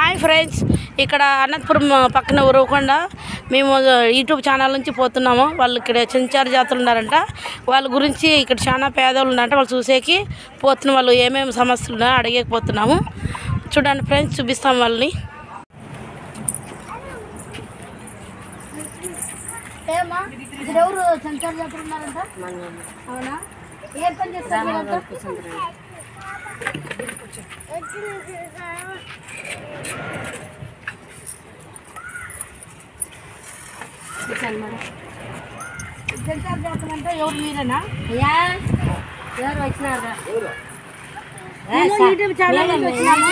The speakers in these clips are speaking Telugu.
హాయ్ ఫ్రెండ్స్, ఇక్కడ అనంతపురం పక్కన ఉరవకొండ మేము యూట్యూబ్ ఛానల్ నుంచి పోతున్నాము. వాళ్ళు ఇక్కడ చెంచారు జాతర ఉన్నారంట. వాళ్ళ గురించి ఇక్కడ చాలా పేదవాళ్ళు ఉన్నారంట. వాళ్ళు చూసేకి పోతున్నాం. వాళ్ళు ఏమేమి సమస్యలు ఉన్నాయో అడిగేకపోతున్నాము. చూడండి ఫ్రెండ్స్, చూపిస్తాం వాళ్ళని. ఎవరు చెంచారు జాతర ఉన్నారంట? అవునా? ఏ పని చేస్తారు? సెంటర్ జాతర అంటే ఎవరు మీరేనా? ఎవరు వచ్చినారా? యూట్యూబ్ ఛానల్ నుంచి వచ్చినాము.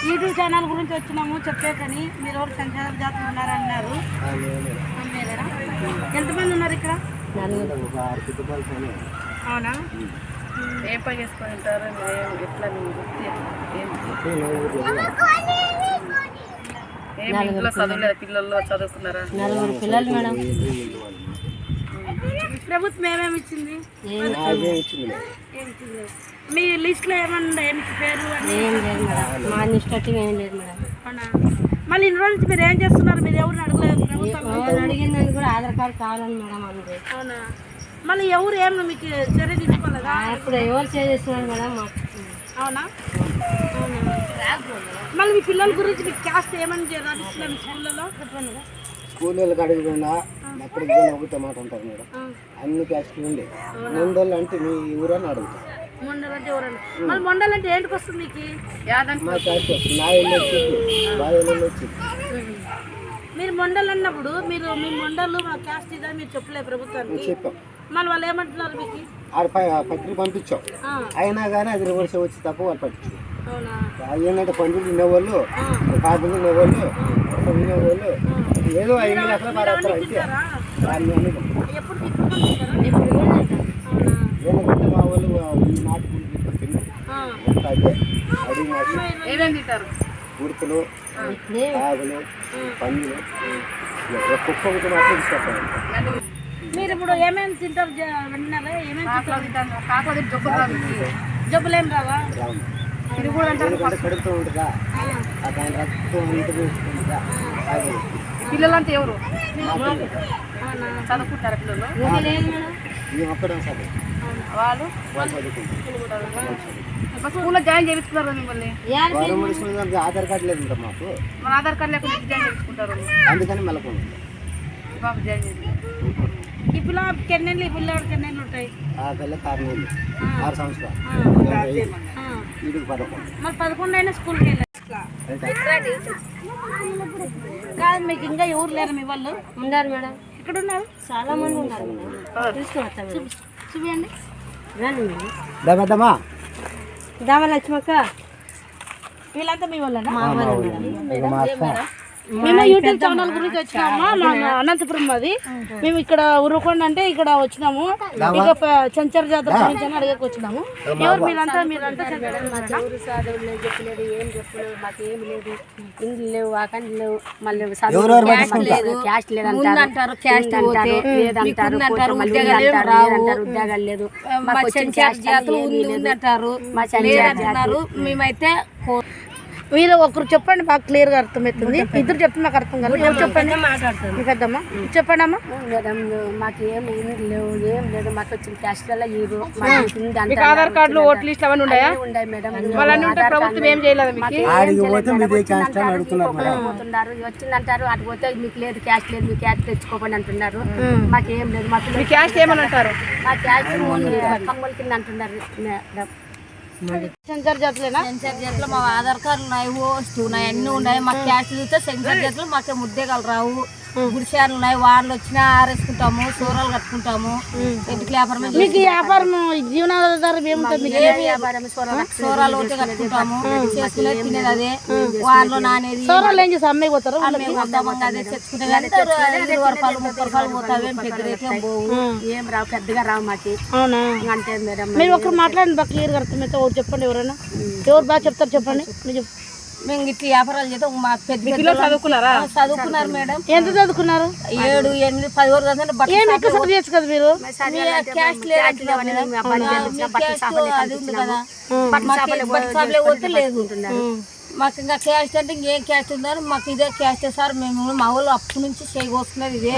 యూట్యూబ్ ఛానల్ గురించి వచ్చినాము చెప్పేకని. మీరు ఎవరు సెంటర్ జాతర ఉన్నారన్నారు. ఎంతమంది ఉన్నారు ఇక్కడ? అవునా? ఏ పని చేసుకొని ఉంటారు? ఎట్లా చదువులేదు? పిల్లలు చదువుకున్నారా? 4 పిల్లలు మేడం. ప్రభుత్వం ఏమేమి ఇచ్చింది? మీ లిస్ట్ లో ఏమన్నా ఏం పేరు? ఏం లేదు మేడం, మా ఇష్టం ఏం లేదు మేడం. అవునా? మళ్ళీ ఇన్ని రోజుల నుంచి మీరు ఏం చేస్తున్నారు? మీరు ఎవరిని అడగలేదు? ప్రభుత్వం అడిగిందని కూడా ఆధార్ కార్డు కావాలని మేడం అంది. అవునా? మళ్ళీ ఎవరు ఏమన్నా మీకు చర్య తీసుకోలేదా? ఇప్పుడు ఎవరు చేస్తున్నారు మేడం? అవునా? మళ్ళీ మీ పిల్లల గురించి మీకు క్యాస్ట్ ఏమని రాసిస్తున్నారు స్కూళ్ళలో? చెప్పండి. స్కూళ్ళకి అడిగిపోయినా ఎక్కడికి పోయినా ఒకటే మాట అంటారు మేడం. అన్ని క్యాస్ట్లు ఉండే ముందోళ్ళు అంటే మీ ఊరని అడుగుతారు. మొండలంటే ఎవరన్నా? మళ్ళీ మొండలంటే ఏంటికి వస్తుంది మీకు? మా క్యాస్ట్ వస్తుంది. నా ఇల్లు వచ్చింది, బాగా ఇల్లు వచ్చింది. మీరు మొండలు అన్నప్పుడు మీరు మీ మొండలు మా క్యాస్ట్ ఇదని మీరు చెప్పలేదు ప్రభుత్వానికి? చెప్పాం. మళ్ళీ వాళ్ళు ఏమంటున్నారు మీకు? పత్రిక పంపించాం, అయినా కానీ అది రివర్స్ వచ్చి తప్ప వాళ్ళు పట్టించు. అవునా? ఏంటంటే పండుగలు తినేవాళ్ళు, కాపులు తినేవాళ్ళు, వినేవాళ్ళు ఏదో 5 లక్షల బాగా అయితే ఎప్పుడు తిప్పుకుంటారా? ఏమంటే మా వాళ్ళు ఈ నాటు ఏమేమి తింటారు? ఉడుకులు, ఆవులు, పందులు, కుక్క ఒకటి మాత్రం తీసుకొస్తాను. మీరు ఇప్పుడు ఏమేమి తింటారు? విన్నారా? ఏమేమి తింటారు? కాకపోతే జబ్బులు ఏం రావా? కడుపుతూ ఉంటుందా? దాని రక్తం ఉంటుందా? పిల్లలంతా ఎవరు చదువుకుంటారు? పిల్లలు మేము ఒక్కడే సార్ వాళ్ళు స్కూల్లో జాయిన్ చేయించుకున్నారు మిమ్మల్ని? ఆధార్ కార్డు లేదు ఇంకా మాకు. మన ఆధార్ కార్డు లేకుండా జాయిన్ చేయించుకుంటారు, అందుకని మెలకుండా బాబు జాయిన్ చేయించుకుంటారు. ఈ పిల్లలకి ఎన్నెళ్ళు? ఈ పిల్లలకి ఎన్నెళ్ళు ఉంటాయి? ఆ పిల్లకి 6 నెలలు, 6 సంవత్సరాలు. వీడికి 11. మరి 11 అయినా స్కూల్కి వెళ్ళారు కాదు? మీకు ఇంకా ఎవరు లేరు మీ వాళ్ళు? ఉన్నారు మేడం. ఇక్కడ ఉన్నారు, చాలా మంది ఉన్నారు. తీసుకుని చూపించండి. దమ్మా దామ లక్ష్మక్క, వీళ్ళంతా మీ వాళ్ళనా? మేడం. మేము యూట్యూబ్ ఛానల్ గురించి వచ్చినాము. అనంతపురం అది. మేము ఇక్కడ ఉరవకొండ అంటే ఇక్కడ వచ్చినాము. ఇక చెంచర్ జాతర గురించి అని అడిగేకి వచ్చినాము. ఎవరు మీరంతా? మీరంతా చదువు చెప్పలేదు, ఏం చెప్పలేదు, మాకు ఏమి లేదు. ఇండ్లు లేవు, ఆకండి లేవు, మళ్ళీ క్యాస్ట్ లేదంటారు, క్యాస్ట్ లేదంటారు, ఉద్యోగాలు లేదు, ఉందంటారు. మేమైతే మీరు ఒకరు చెప్పండి, బాగా క్లియర్గా అర్థమవుతుంది. ఇద్దరు చెప్తే మాకు అర్థం కాదు. ఎవరు చెప్పండి? మీకు అర్థమ్మా? చెప్పండి అమ్మా. మాకు ఏం లేవు, ఏం లేదు. మాకు వచ్చిన క్యాస్ట్లలో ఆధార్ కార్డులు, ఓటర్ లిస్ట్ అవన్నీ ఉన్నాయా? ఉన్నాయి మేడం. ప్రభుత్వం ఏం చేయలేదు. పోతున్నారు, వచ్చిందంటారు. అటు పోతే మీకు లేదు, క్యాస్ట్ లేదు, మీ క్యాస్ట్ తెచ్చుకోమని అంటున్నారు. మాకేం లేదు. మాకు క్యాస్ట్ ఏమని అంటారు? మా క్యాస్ట్ కమ్మల కింద అంటున్నారు. సెన్సర్ జాతులేనా? సెన్సర్ జాతులు మా ఆధార్ కార్డులు ఉన్నాయి, ఓస్ట్ ఉన్నాయి, అన్నీ ఉన్నాయి. మాకు క్యాస్ట్ చూస్తే సెన్సర్ జాతులు మాకే ముద్దెగలు రావు. గుడిసార్లు ఉన్నాయి, వానలు వచ్చినా ఆరేసుకుంటాము, సూరాలు కట్టుకుంటాము. ఇంటికి వ్యాపారం. మీకు వ్యాపారం జీవనాధారం ఏముంటుంది? వ్యాపారం సూరాలు ఒకటి కట్టుకుంటాము, చేసుకునే తినేది అదే. వానలో నానేది సూరాలు ఏం చేసి అమ్మాయి పోతారు? అదే తెచ్చుకుంటే 20 రూపాయలు 30 రూపాయలు పోతావేం పెద్దగా పోవు, ఏం రావు, పెద్దగా రావు మాకి. అవునా? అంటే మేడం మీరు ఒకరు మాట్లాడండి, బాగా క్లియర్గా అర్థమైతే. ఎవరు చెప్పండి, ఎవరైనా ఎవరు బాగా చెప్తారు చెప్పండి. మేము ఇట్లా వ్యాపారాలు చేద్దాం. మా పెద్ద చదువుకున్నారా? చదువుకున్నారు మేడం. ఎంత చదువుకున్నారు? 7, 8, 10 వరకు చదువుకున్నారు. ఏం ఎక్కువ చదివచ్చు కదా మీరు? క్యాస్ట్ లేదు, అది ఉంది కదా. మాకు ఇంకా క్యాస్ట్ అంటే ఇంకేం క్యాస్ట్ ఉందని మాకు ఇదే క్యాస్ట్ సార్. మేము మా ఊళ్ళో అప్పటి నుంచి చేయవస్తున్నది ఇదే.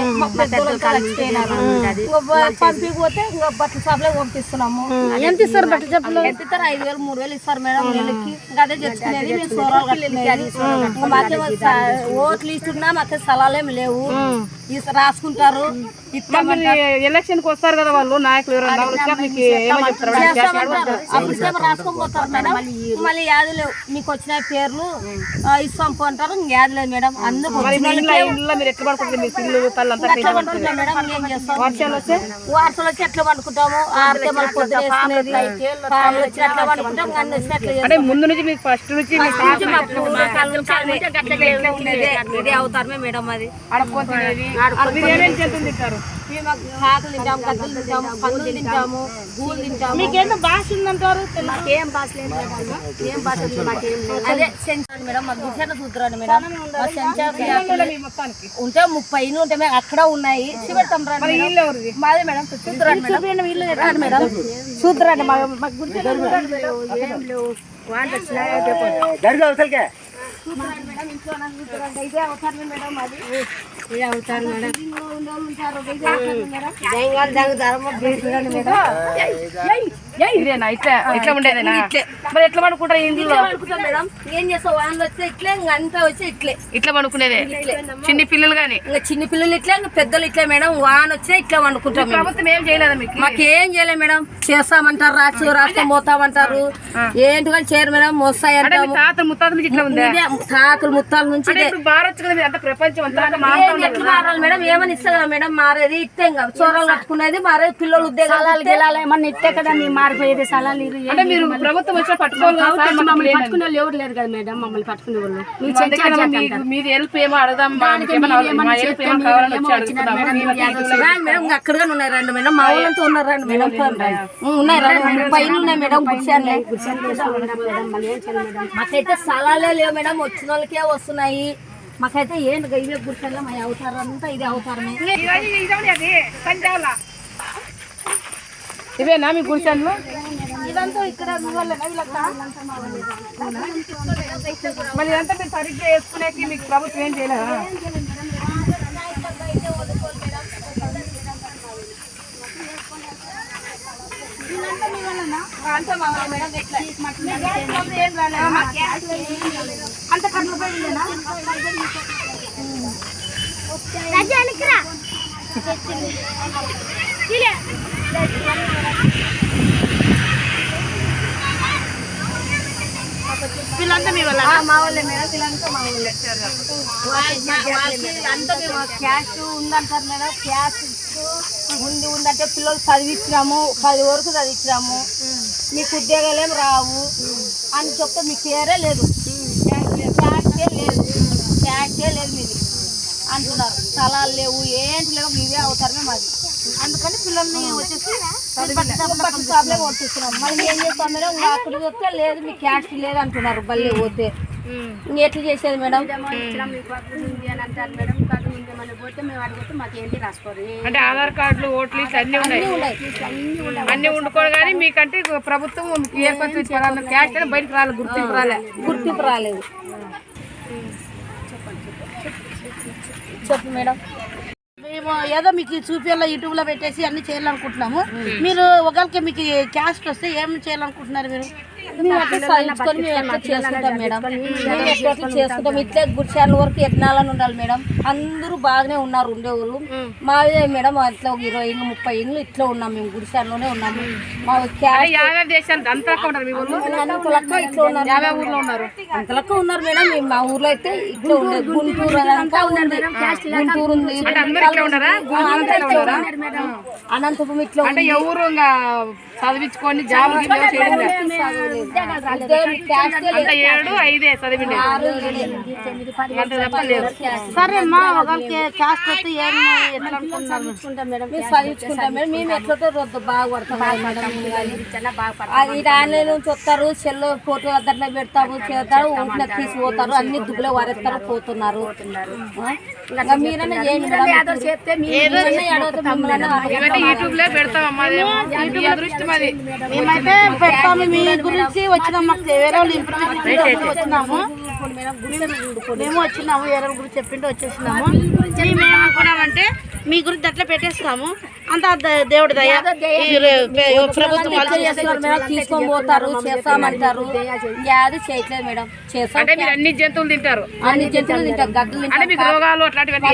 పంపిపోతే ఇంకా బట్టల షాప్లో పంపిస్తున్నాము. ఎంత ఇస్తారు బట్టల షాప్లో? ఎంత ఇస్తారు? 5,000 3,000 ఇస్తారు మేడం నెలకి. ఇంకా అదే తెచ్చుకునేది. మేము సోరాలు కట్టుకునేది. మాకే ఓట్లు ఇస్తున్నా మాకే స్థలాలేం లేవు. రాసుకుంటారు. ఎలక్షన్ కి వస్తారు కదా వాళ్ళు నాయకులు అప్పుడు రాసుకొని పోతారు మేడం. మళ్ళీ యాది లేవు. మీకు వచ్చిన పేర్లు ఇస్తాం అంటారు. యాది లేదు మేడం. అందుకు వర్షాలు వచ్చి ఎట్లా పండుకుంటాము. ఆడితే మళ్ళీ పొద్దున ఎట్లా పండుకుంటాం. అన్ని వచ్చి ఎట్లా ముందు నుంచి మీకు ఫస్ట్ నుంచి ఇదే అవుతారు మేడం. అది ఆకులు తింటాము, గద్దలు తింటాము, పందులు తింటాము, గూళ్ళు తింటాము. మీకేందో భాష ఉందంటారు. మాకేం భాష లేదు ఏం భాష మాకేం లేదు. అదే సెంచారు మేడం. మాకు గుడిసెన చూద్దరండి మేడం. ఉంటే 30 ఇళ్ళు ఉంటాయి మేడం. అక్కడ ఉన్నాయి. చూపెడతాం మాదే మేడం. చూద్దరండి మేడం. ఇల్లు మేడం చూద్దరండి. మాకు గుడిసెన ఏం లేవు. వాళ్ళు వచ్చినాయి ఇదే అవుతారు మేడం. అది ఇదే అవుతారు మేడం. ఇదేనా ఇట్లా ఇట్లా ఉండేదేనా? మరి ఎట్లా పడుకుంటారు ఇంట్లో? మేడం ఏం చేస్తావు? వాళ్ళు వస్తే ఇట్లే, ఇంకా అంతా వచ్చి ఇట్లే ఇట్లా పడుకునేదే. చిన్న పిల్లలు గానీ ఇంకా చిన్న పిల్లలు ఇట్లా, ఇంకా పెద్దలు ఇట్లా మేడం. వాన వచ్చే ఇట్లా వండుకుంటాం. ప్రభుత్వం ఏం చేయలేదా మీకు? మాకేం చేయలేదు మేడం. చేస్తామంటారు, రాష్ట్రం పోతామంటారు. ఏంటి కానీ చేయరు మేడం. వస్తాయంటాము. తాతలు ముత్తాత నుంచి ఇట్లా ఉంది. తాతలు ముత్తాల నుంచి మారొచ్చు కదా. అంత ప్రపంచం అంతా ఎట్లా మారాలి మేడం? ఏమని ఇస్తా కదా మేడం. మారేది ఇట్టే. ఇంకా చోరాలు కట్టుకునేది మారేది. పిల్లలు ఉద్యోగాలు ఏమన్నా ఇట్టే కదా. మేము మారిపోయేది సలాలు. అంటే మీరు ప్రభుత్వం వచ్చి పట్టుకోవాలి. మమ్మల్ని పట్టుకునే వాళ్ళు ఎవరు లేరు కదా మేడం. మమ్మల్ని పట్టుకునే వాళ్ళు మీరు హెల్ప్ ఏమో అడదాం. అక్కడగా ఉన్నాయి రండి మేడం. మా ఊళ్ళంతా ఉన్నారు రండి మేడం. ఉన్నాయి రండి. పైన ఉన్నాయి మేడం. మాకైతే స్థలాలే లేవు మేడం. వచ్చిన వాళ్ళకే వస్తున్నాయి. మాకైతే ఏంటి ఇవే గుర్తల్లో మా అవుతారు అంతా ఇది అవుతారమే. ఇవేనా మీ గుడిసెలు? ఇదంతా ఇక్కడ మరి ఇదంతా మీరు సరిగ్గా వేసుకునేకి మీకు ప్రభుత్వం ఏం చేయలేదా? అంత కర్నూలు వీళ్ళంతా మీ వల్ల? మా వాళ్ళే మేడం. వీళ్ళంతా మా వాళ్ళే. అంతా క్యాష్ ఉందంటారు మేడం. క్యాష్ ఉందంటే పిల్లలు చదివించినాము. 10 వరకు చదివించినాము. మీకు ఉద్యోగాలు ఏమి రావు అని చెప్తే మీ పేరే లేదు. క్యాషే లేదు. క్యాషే లేదు మీది అంటున్నారు. స్థలాలు లేవు. ఏంటి లేవు. మీవే అవుతారు మాది. అందుకని పిల్లల్ని వచ్చేసి బట్టల షాప్లే కొట్టిస్తున్నాం. మళ్ళీ ఏం చేస్తాం మేడం? అక్కడికి వస్తే లేదు మీ క్యాష్ లేదు అంటున్నారు. బల్లే పోతే ఎట్లా చేసేది మేడం? అంటే ఆధార్ కార్డులు, ఓట్లు అన్ని ఉన్నాయి. అన్ని ఉండుకోరు కానీ మీకంటే ప్రభుత్వం ఏర్పాటు క్యాష్ బయటకు రాలేదు. గుర్తింపు రాలేదు. చెప్పు మేడం. మేము ఏదో మీకు చూపిలో యూట్యూబ్లో పెట్టేసి అన్ని చేయాలనుకుంటున్నాము. మీరు ఒకరికి మీకు క్యాస్ట్ వస్తే ఏం చేయాలనుకుంటున్నారు? మీరు మేము అట్లా చదివించుకొని మేము ఎట్లా చేసుకుంటాం మేడం. మేము ఎట్లా చేసుకుంటాం. ఇట్లే గుడిసాల వరకు ఎట్నాలని ఉండాలి మేడం. అందరూ బాగానే ఉన్నారు ఉండేవాళ్ళు. మాదే మేడం అట్లా 20 ఇళ్ళు 30 ఇళ్ళు ఇట్లా ఉన్నాం. మేము గుడిసాలలోనే ఉన్నాము. మా అంతలక్క ఇట్లా ఉన్నారు. అంతలక్క ఉన్నారు మేడం. మా ఊర్లో అయితే ఇట్లా ఉండేది. గుంటూరు అదంతా ఉంది. గుంటూరు ఉంది. అనంతపురం ఇట్లా ఎవరు చదివించుకొని జాబ్ సరే అమ్మా. ఒకరికి క్యాస్ట్ వస్తే చదివించుకుంటాం మేడం. మేము ఎట్లా రొద్దు బాగుపడతాం. ఇది ఆన్లైన్ నుంచి వస్తారు. సెల్ ఫోటో అద్దట్లో పెడతారు, చేస్తారు, ఊరిలో తీసిపోతారు. అన్ని దుబ్బులో వారేస్తారు, పోతున్నారు. మీరన్నా చేయండి మేడం. యూట్యూబ్ లో పెడతాం. మేమైతే పెడతాము. మీ గురించి గురించి వచ్చినాము, మాకు వేరే వాళ్ళు ఇన్ఫర్మేషన్ వచ్చినాము, మేము వచ్చినాము, వేరే వాళ్ళ గురించి చెప్పింటే వచ్చేసినాము. మేము ఏమనుకున్నామంటే మీ గురించి అట్లా పెట్టేస్తాము, అంత దేవుడి దయ. ప్రభుత్వం తీసుకొని పోతారు, చేస్తామంటారు, అది చేయట్లేదు మేడం. చేస్తాం అంటే మీరు అన్ని జంతువులు తింటారు, అన్ని జంతువులు తింటాం, గడ్డలు అంటే మీకు రోగాలు అట్లాంటివన్నీ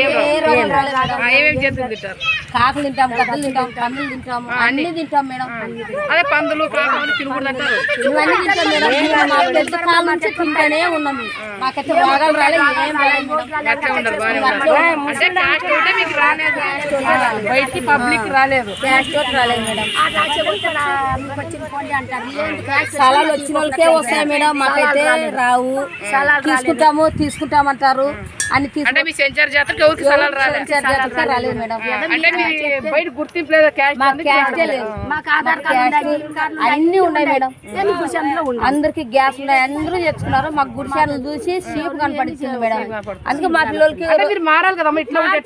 ఏమేమి జంతువులు తింటారు? కాకులు తింటాం, గడ్డలు తింటాం, పందులు తింటాం, అన్ని తింటాం మేడం. అదే పందులు కాకులు తినకూడదు అంటారు. ఇవన్నీ తింటాం మేడం. మాకు పెద్ద కాలం నుంచి తింటూనే ఉన్నాము, మాకైతే రోగాలు రాలేదు, ఏం రాలేదు మేడం. అట్లా ఉండరు, బాగానే ఉన్నారు. అంటే క్యాస్ట్ ఉంటే మీకు రాలేదు, బయటికి పబ్లిక్ రాలేదు, క్యాష్ తోటి రాలేదు మేడం. సలాలు వచ్చిన వాళ్ళకే వస్తాయి మేడం, మాకైతే రావు. తీసుకుంటామంటారు, అన్ని అంటే మీ సెంచర్ జాతరకి ఎవరికి సలాలు రాలేదు, రాలేదు మేడం. అంటే మీ బయట గుర్తింపు లేదా క్యాస్ట్? మాకు ఆధార్ కార్డు అన్ని ఉన్నాయి మేడం. అందరికి గ్యాస్ ఉన్నాయి, అందరూ తెచ్చుకున్నారు. మాకు గుడిశాలను చూసి సీపు కనపడిచ్చింది మేడం. అందుకే మా పిల్లలకి మీరు మారాలి కదమ్మా, ఇట్లా ఉంటే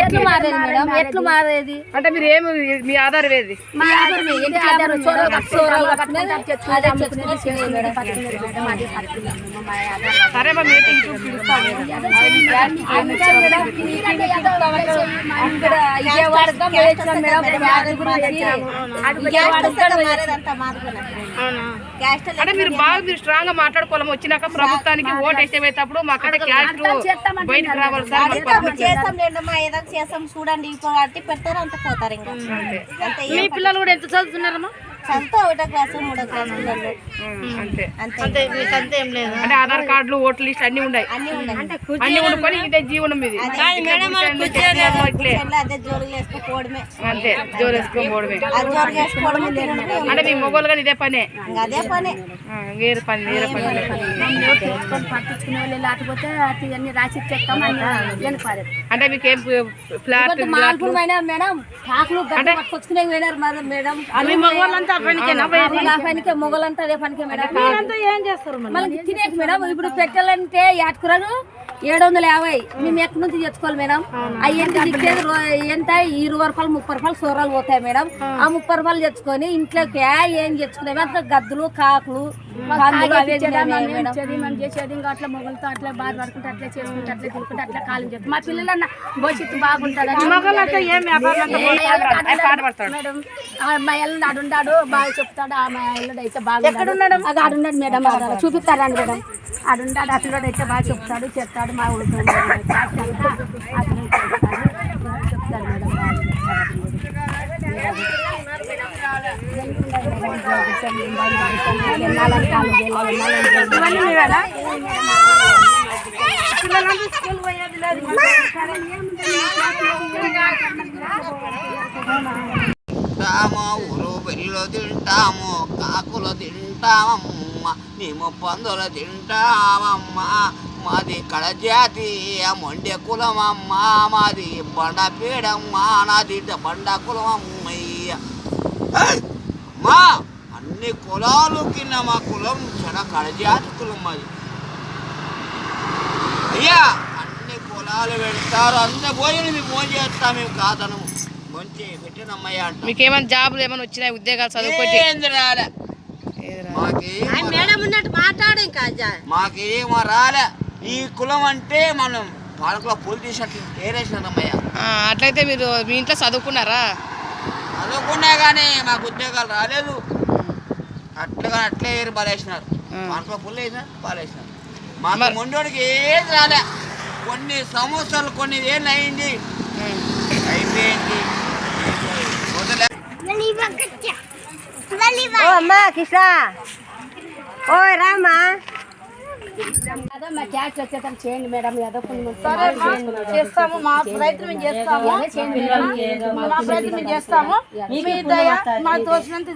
ఎట్లు మారేది మేడం, ఎట్లు మారేది? అంటే మీరు ఏమి మీ ఆధారం ఏది? సరే మా మీతో యూట్యూబ్ పిలుస్తాము. అంటే మీరు బాగా మీరు స్ట్రాంగ్ గా మాట్లాడుకోవాలి. వచ్చినాక ప్రభుత్వానికి ఓటు వేసేటప్పుడు మాకైతే క్యాస్ట్ బయటకు రావాలి సార్. చేస్తాం చూడండి, కాబట్టి పెడతారు, అంత పోతారు. ఇంకా మీ పిల్లలు కూడా ఎంత చదువుతున్నారమ్మా? చదువుతా 1వ క్లాసు 3వ క్లాసు అంతే అంతే, మీకు అంతే ఏం లేదు. అంటే ఆధార్ కార్డులు, ఓటర్ లిస్ట్ అన్ని ఉన్నాయి, అన్ని ఉండుకొని ఇదే జీవనం ఇది. అదే జోరులు వేసుకోవడమే, అంతే జోరు వేసుకోవడమే. జోరు వేసుకోవడమే. అంటే మీ మొగోళ్ళు కానీ ఇదే పనే, అదే పని, వేరే పని వేరే పని. పట్టించుకునే వాళ్ళు లేకపోతే అన్ని రాసి ఇచ్చేస్తాం. అంటే మీకు ఏం ఫ్లాట్ మేడం, కాకులు పట్టుకొచ్చుకునే పోయినారు మేడం. మగవాళ్ళంతా పనికే మొగలంతా అదే పనికే మేడం. ఏం చేస్తారు మళ్ళీ తినేకి మేడం. ఇప్పుడు పెట్టాలంటే యాటకూరలు 750, మేము ఎక్కడి నుంచి తెచ్చుకోవాలి మేడం? అవి ఎంత దిక్కేది ఎంత 20 రూపాయలు 30 రూపాయలు సూరాలు పోతాయి మేడం. ఆ 30 రూపాయలు తెచ్చుకొని ఇంట్లోకి ఏం తెచ్చుకునేవి అంత గద్దులు, కాకులు, చేసేది ఇంకా అట్లా మొగలతో అట్లా బాధ పడుకుంటే అట్లా చేసుకుంటే అట్లా తినుకుంటే అట్లా కాలం చెప్తాం. మా పిల్లలన్న భవిష్యత్తు బాగుంటుంది. మేడం మా ఎల్లుండి ఆడుండాడు బాగా చెప్తాడు. మా ఎల్లుడు అయితే బాగా అది ఆడున్నాడు మేడం, చూపిస్తారా మేడం? ఆడుండాడు, ఆ పిల్లడు అయితే బాగా చెప్తాడు, చెప్తాడు. మా ఊళ్ళో చెప్తాడు ఊరు వెళ్ళి తింటాము, కాకులు తింటామమ్మ, మేము పందులు తింటామమ్మ. మాది కడజాతి మొండె కులమమ్మ, మాది బండ పీడమ్మ, నాది బండ కులమమ్మయ్య. మా అన్ని కులాలు కింద మా కులం చాలా కడజాతి కులం అది. అయ్యా అన్ని కులాలు పెడతారు, అంత భోజనం మీకు ఫోన్ చేస్తాం, మేము కాదనము. మంచి పెట్టినమ్మయ్య అంట. మీకు ఏమైనా జాబులు ఏమైనా వచ్చినాయి, ఉద్యోగాలు చదువుకోండి? రాలే మాకేమో రాలే. ఈ కులం అంటే మనం పాలకులో పూలు తీసినట్లు ఏరేసినారమ్మయ్య. అట్లయితే మీరు మీ ఇంట్లో చదువుకున్నారా? చదువుకున్నా కానీ మాకు ఉద్యోగాలు రాలేదు. అట్లే ఏరు పాలేసినారు, పాలకులో పూలు వేసినారు, పాలేసినారు. మాకు మొండోడికి ఏది రాలే. కొన్ని సంవత్సరాలు, కొన్ని ఏళ్ళు అయింది, అయిపోయింది. అమ్మా కృష్ణ, ఓ రామా, అదే మా క్యాష్ వచ్చేటప్పుడు చేయండి మేడం. ఏదో చేస్తాము, మా ప్రయత్నం మేము చేస్తాము, మా ప్రయత్నం మేము చేస్తాము. మీ దయ మా తోచినంత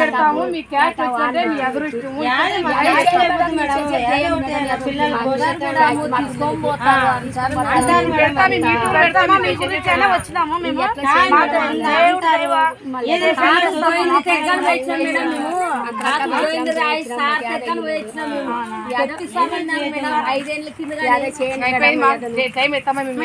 పెడతాము. మీ క్యాష్ వచ్చింటే మీ అదృష్టము. వచ్చినాము మేము. ఐదేళ్ళ కింద టైం ఎత్తామా మేము?